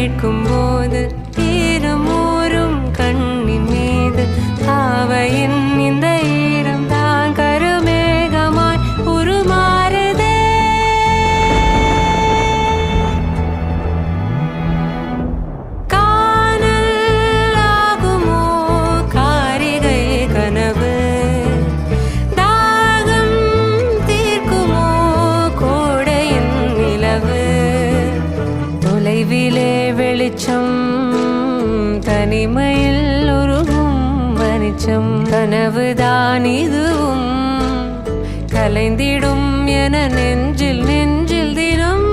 கேட்கும் போது ஈரமூறும் கண்ணின் மீது ஆவையின் இந்த ஈரம் தான் கருமேகமாய் உருமாறுதே. காணல் ஆகுமோ காரிகை கனவு, தாகம் தீர்க்குமோ கோடையின் நிலவு. தொலைவிலே வெளிச்சம் தனிமையில் உருகும் மனிச்சம், கனவுதான் இதுவும் கலைந்திடும் என நெஞ்சில் நெஞ்சில் தினம்